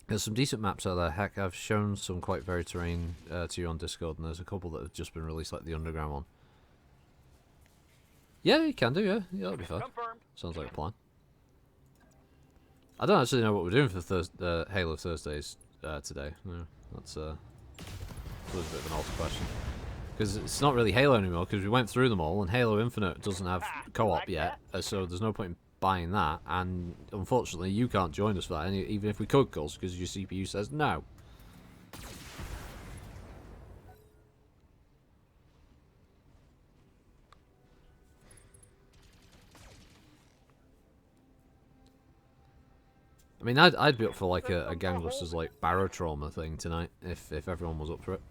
There's some decent maps out there. Heck, I've shown some quite varied terrain to you on Discord, and there's a couple that have just been released, like the underground one. Yeah, you can do, yeah. Yeah, that'll be fun. Confirmed. Sounds like a plan. I don't actually know what we're doing for Halo Thursdays today. No, that's was a bit of an odd question. Because it's not really Halo anymore, because we went through them all, and Halo Infinite doesn't have co-op yet, so there's no point in buying that, and unfortunately you can't join us for that, even if we could, because your CPU says no. I mean, I'd be up for like a Gangbusters like Barotrauma thing tonight, if everyone was up for it.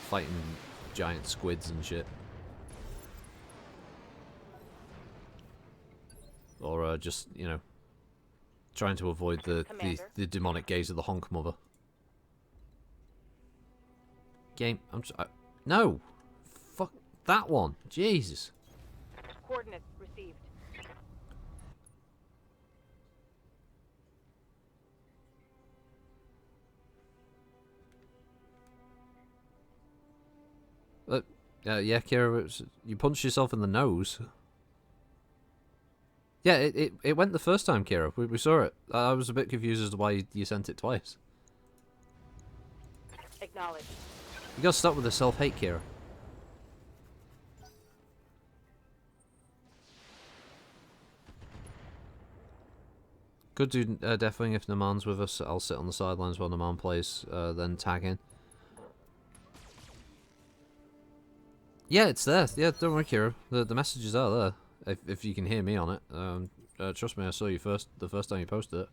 Fighting giant squids and shit. Or just, you know, trying to avoid the demonic gaze of the honk mother. Game, no! Fuck that one! Jesus! Coordinates received. Yeah, Kira, you punched yourself in the nose. Yeah, it went the first time, Kira. We saw it. I was a bit confused as to why you sent it twice. Acknowledged. You gotta stop with the self-hate, Kira. Could do deafing if Naman's with us. I'll sit on the sidelines while Naman plays, then tag in. Yeah, it's there. Yeah, don't worry, Kira. The messages are there. If you can hear me on it. Trust me, I saw you the first time you posted it.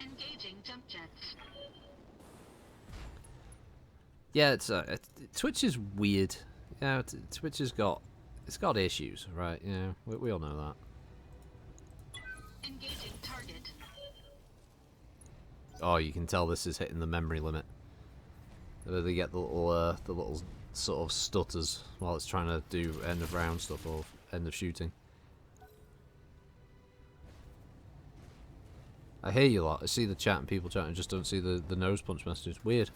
Engaging jump jets. Yeah, Twitch is weird. Yeah, Twitch has got issues, right? Yeah, we all know that. Engaging target. Oh, you can tell this is hitting the memory limit. They get the little sort of stutters while it's trying to do end of round stuff or end of shooting. I hear you lot. I see the chat and people chatting. I just don't see the nose punch messages. Weird.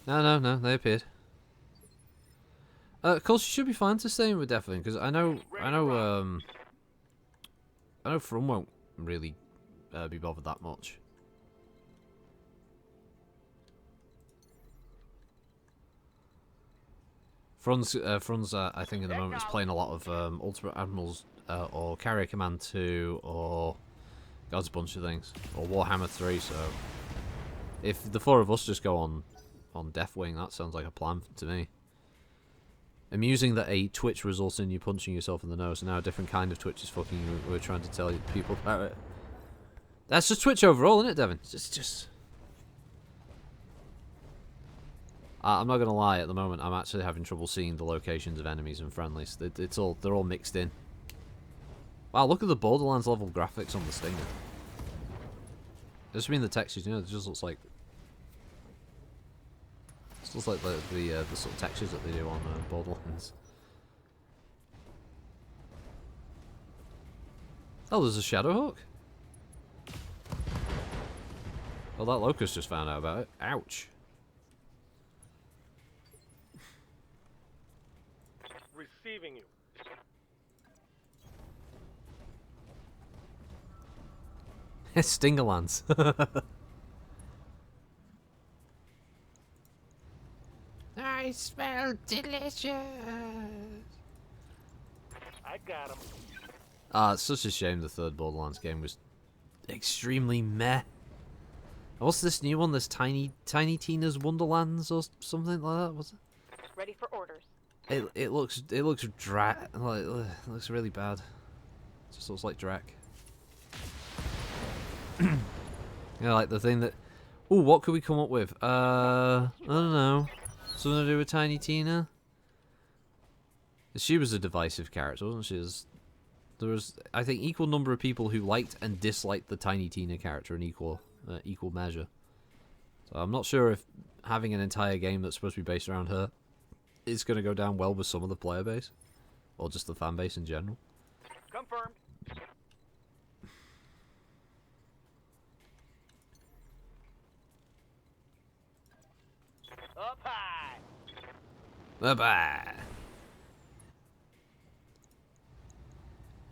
No, they appeared. Of course, you should be fine to stay in with Deathwing, because I know From won't really be bothered that much. Franz, I think at the moment is playing a lot of Ultimate Admirals or Carrier Command 2 or God's a bunch of things, or Warhammer 3. So if the four of us just go on Deathwing, that sounds like a plan to me. Amusing that a Twitch results in you punching yourself in the nose, and now a different kind of Twitch is fucking you. We're trying to tell people about it. That's just Twitch overall, isn't it, Devin? Just. I'm not gonna lie. At the moment, I'm actually having trouble seeing the locations of enemies and friendlies. They're all mixed in. Wow, look at the Borderlands level graphics on the Stinger. Just mean the textures, you know, it just looks like. It looks like the sort of textures that they do on Borderlands. Oh, there's a Shadowhawk. Well, that Locust just found out about it. Ouch. Receiving you. Stingerlands. I smell delicious. I got him. It's such a shame the third Borderlands game was extremely meh. What's this new one? This Tiny Tina's Wonderlands or something like that? Was it? Ready for orders. It looks like it looks really bad. It just looks like Drac. Yeah, like the thing that. Ooh, what could we come up with? I don't know. Something to do with Tiny Tina. She was a divisive character, wasn't she? There was, I think, equal number of people who liked and disliked the Tiny Tina character in equal measure. So I'm not sure if having an entire game that's supposed to be based around her is going to go down well with some of the player base, or just the fan base in general. Confirmed. Up high. Bye bye.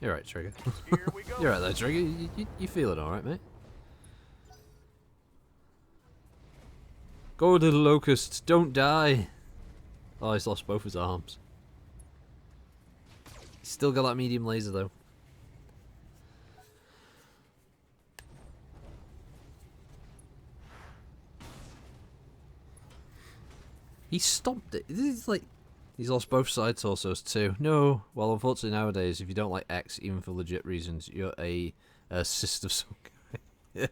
You're right, Trigger. Here we go. You're right there, Trigger. You feeling all right, mate? Go, little Locust. Don't die. Oh, he's lost both his arms. He's still got that medium laser, though. He stomped it. He's like... He's lost both side torsos too. No. Well, unfortunately nowadays, if you don't like X, even for legit reasons, you're a cyst of some kind.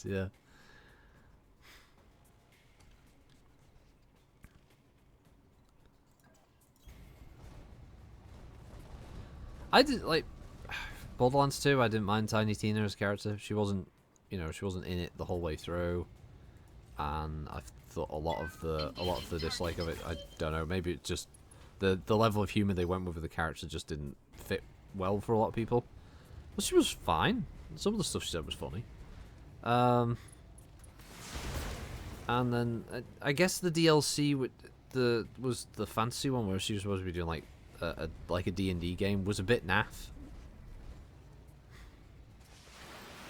Yeah. I did like Borderlands 2. I didn't mind Tiny Tina as a character. She wasn't, she wasn't in it the whole way through, and I thought a lot of the dislike of it. I don't know. Maybe it just the level of humor they went with the character just didn't fit well for a lot of people. But she was fine. Some of the stuff she said was funny. And then I guess the DLC was the fantasy one where she was supposed to be doing like a D&D game was a bit naff.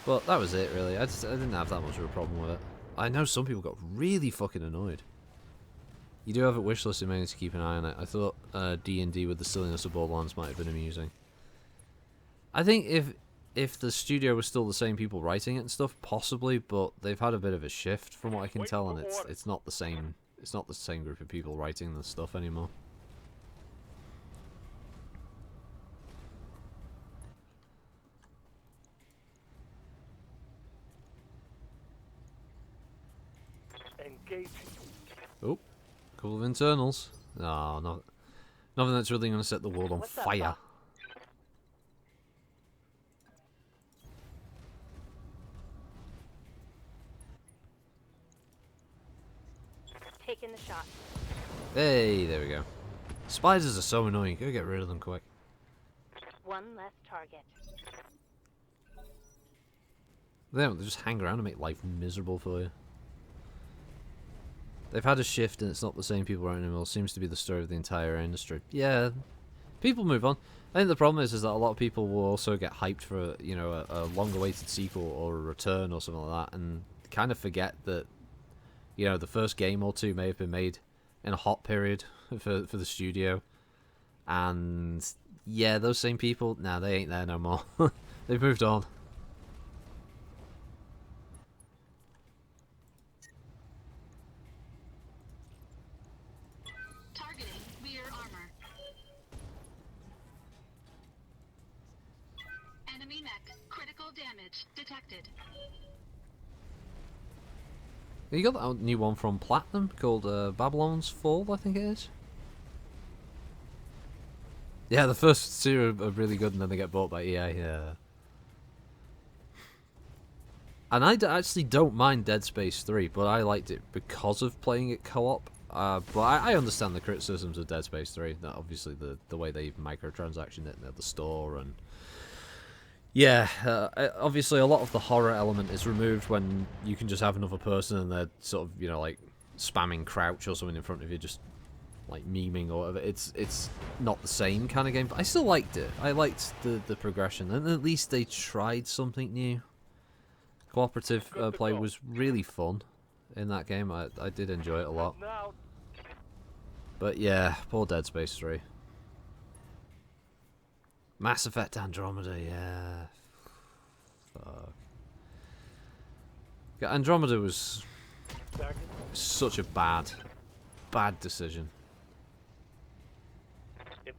But that was it really. I didn't have that much of a problem with it. I know some people got really fucking annoyed. You do have a wish list, mainly to keep an eye on it. I thought D&D with the silliness of Borderlands might have been amusing. I think if the studio was still the same people writing it and stuff, possibly, but they've had a bit of a shift from what I can tell, and it's not the same. It's not the same group of people writing the stuff anymore. Engaging. Oh, couple of internals. No, nothing that's really going to set the world on What's up, fire. Bob? Taking the shot. Hey, there we go. Spiders are so annoying. Go get rid of them quick. One less target. They just hang around and make life miserable for you. They've had a shift and it's not the same people writing anymore. Seems to be the story of the entire industry. Yeah, people move on. I think the problem is that a lot of people will also get hyped for a long-awaited sequel or a return or something like that, and kind of forget that the first game or two may have been made in a hot period for the studio, and yeah, those same people, nah, they ain't there no more. They've moved on. Targeting rear armor. Enemy mech. Critical Hull damage detected. You got that new one from Platinum called Babylon's Fall, I think it is. Yeah, the first two are really good, and then they get bought by EA. Yeah. And I actually don't mind Dead Space 3, but I liked it because of playing it co-op. But I understand the criticisms of Dead Space 3. That obviously the way they microtransaction it at the store, and yeah, obviously a lot of the horror element is removed when you can just have another person and they're sort of, you know, like spamming crouch or something in front of you, just like memeing or whatever. It's not the same kind of game, but I still liked it. I liked the progression, and at least they tried something new. Cooperative play was really fun in that game. I did enjoy it a lot. Now, But yeah, poor Dead Space 3. Mass Effect Andromeda, yeah. Fuck. Yeah, Andromeda was such a bad decision.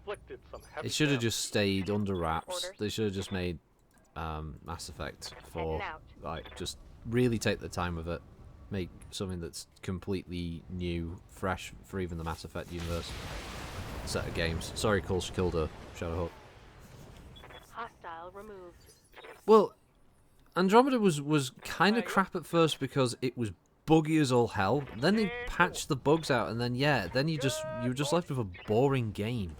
inflicted some heavy It should have damage. just stayed under wraps. Orders. They should have just made Mass Effect 4, Heading out. like, just really take the time with it. Make something that's completely new, fresh for even the Mass Effect universe set of games. Sorry, Cole's killed a Shadowhawk. Hostile removed. Well, Andromeda was kind of crap at first because it was buggy as all hell. Then they patched the bugs out, and then then you were just left with a boring game.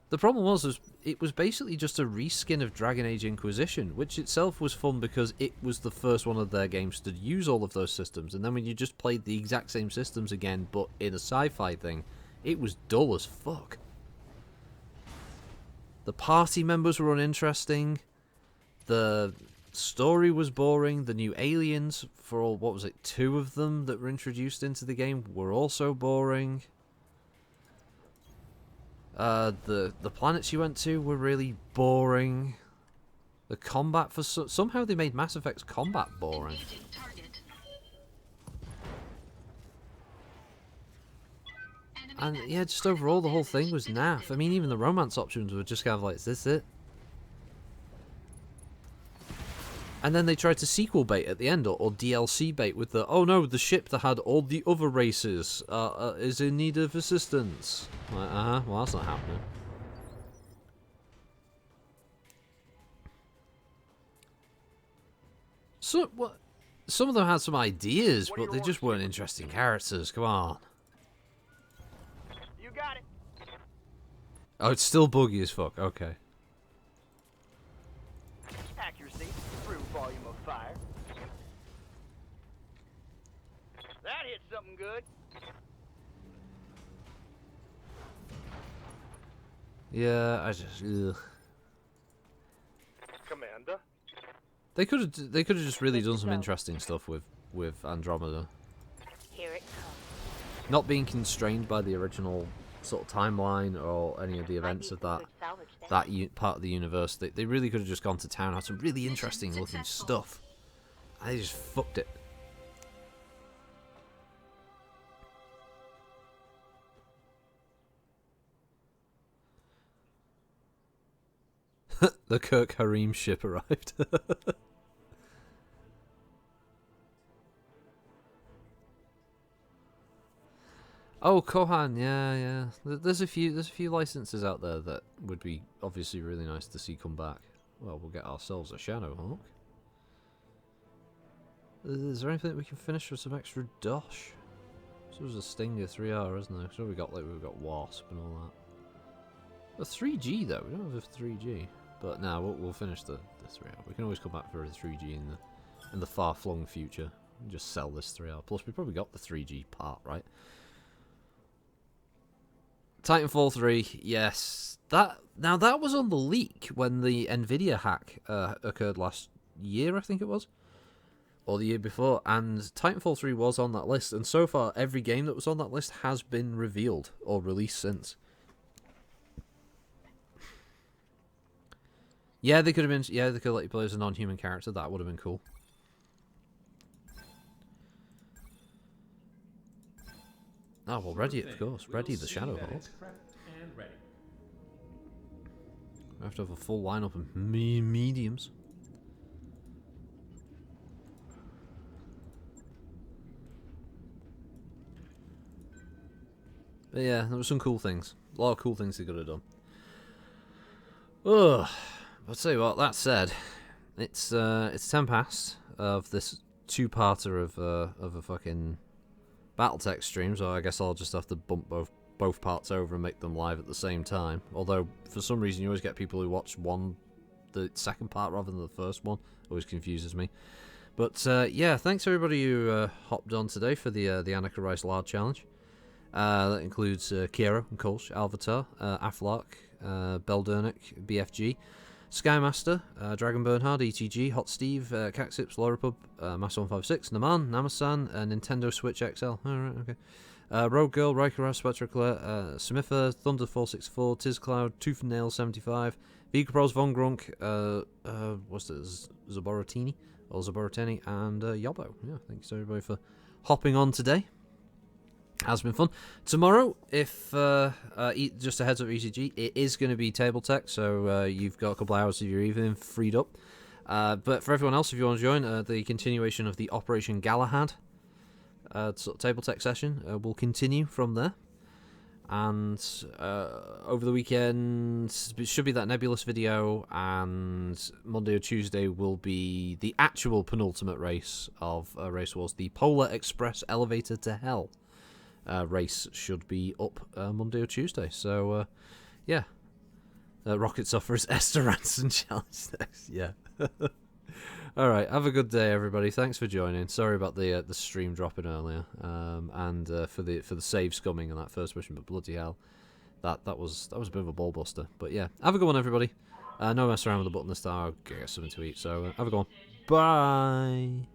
The problem was it was basically just a reskin of Dragon Age Inquisition, which itself was fun because it was the first one of their games to use all of those systems. And then when you just played the exact same systems again, but in a sci-fi thing, it was dull as fuck. The party members were uninteresting. The story was boring. The new aliens, for all, what was it, 2 of them that were introduced into the game, were also boring. The planets you went to were really boring. The combat, for somehow they made Mass Effect's combat boring. Engaging target. And Enemy yeah, just overall the whole thing was naff. I mean, even the romance options were just kind of like, is this it? And then they tried to sequel bait at the end, or DLC bait with the, oh no, the ship that had all the other races is in need of assistance. Like, well that's not happening. So, what? Some of them had some ideas, but they just weren't interesting characters, come on. You got it. Oh, it's still buggy as fuck, okay. Accuracy through volume of fire. That hit something good. Yeah, I just, ugh. Commander. They could have just really done some interesting stuff with Andromeda. Here it comes. Not being constrained by the original sort of timeline or any of the events of that part of the universe. They really could have just gone to town, had some really interesting looking stuff. And they just fucked it. The Kirk Harim ship arrived. Oh, Kohan, yeah. There's a few licenses out there that would be obviously really nice to see come back. Well, we'll get ourselves a Shadowhawk. Is there anything that we can finish with some extra dosh? So there's a Stinger 3R, isn't there? So we've got Wasp and all that. A 3G though, we don't have a 3G. But now we'll finish the 3R. We can always come back for a 3G in the far-flung future and just sell this 3R. Plus, we probably got the 3G part, right? Titanfall 3, yes. That was on the leak when the Nvidia hack occurred last year, I think it was, or the year before, and Titanfall 3 was on that list. And so far, every game that was on that list has been revealed or released since. Yeah, they could have been. Yeah, they could have let you play as a non-human character. That would have been cool. Oh well, ready, of course. Ready the Shadowhawk. I have to have a full lineup of mediums. But yeah, there were some cool things. A lot of cool things they could have done. Ugh. I'll tell you what, that said, it's 10 past of this two-parter of a fucking Battletech stream, so I guess I'll just have to bump both parts over and make them live at the same time. Although, for some reason, you always get people who watch the second part rather than the first one. Always confuses me. But, yeah, thanks everybody who hopped on today for the Anneka Rice Lard Challenge. That includes Kiero and Kolsch, Alvatar, Aflark, Beldernick, BFG, Skymaster, Dragon Bernhard, ETG, Hot Steve, Caxips, Lorapub, Mass156, Naman, Namasan, Nintendo Switch XL. Alright, okay. Rogue Girl, Rikera, Spectracler, Smither, Thunder464, Tizcloud, Tooth and Nail 75, Vigapros, Von Grunk, what's this? Zaborotini, or Zaborotini, and Yobbo. Yeah, thanks everybody for hopping on today. Has been fun. Tomorrow, if just a heads up, ECG, it is going to be Tabletech, so you've got a couple hours of your evening freed up. But for everyone else, if you want to join, the continuation of the Operation Galahad sort of Tabletech session will continue from there. And over the weekend, it should be that Nebulous video, and Monday or Tuesday will be the actual penultimate race of Race Wars, the Polar Express Elevator to Hell. Race should be up Monday or Tuesday. So, yeah. Rocket suffers Esther Ranson challenge next. Yeah. Alright, have a good day, everybody. Thanks for joining. Sorry about the stream dropping earlier. And for the save scumming and that first mission, but bloody hell. That was a bit of a ball buster. But yeah, have a good one, everybody. No mess around with the button this time. I'll get something to eat. So, have a good one. Bye.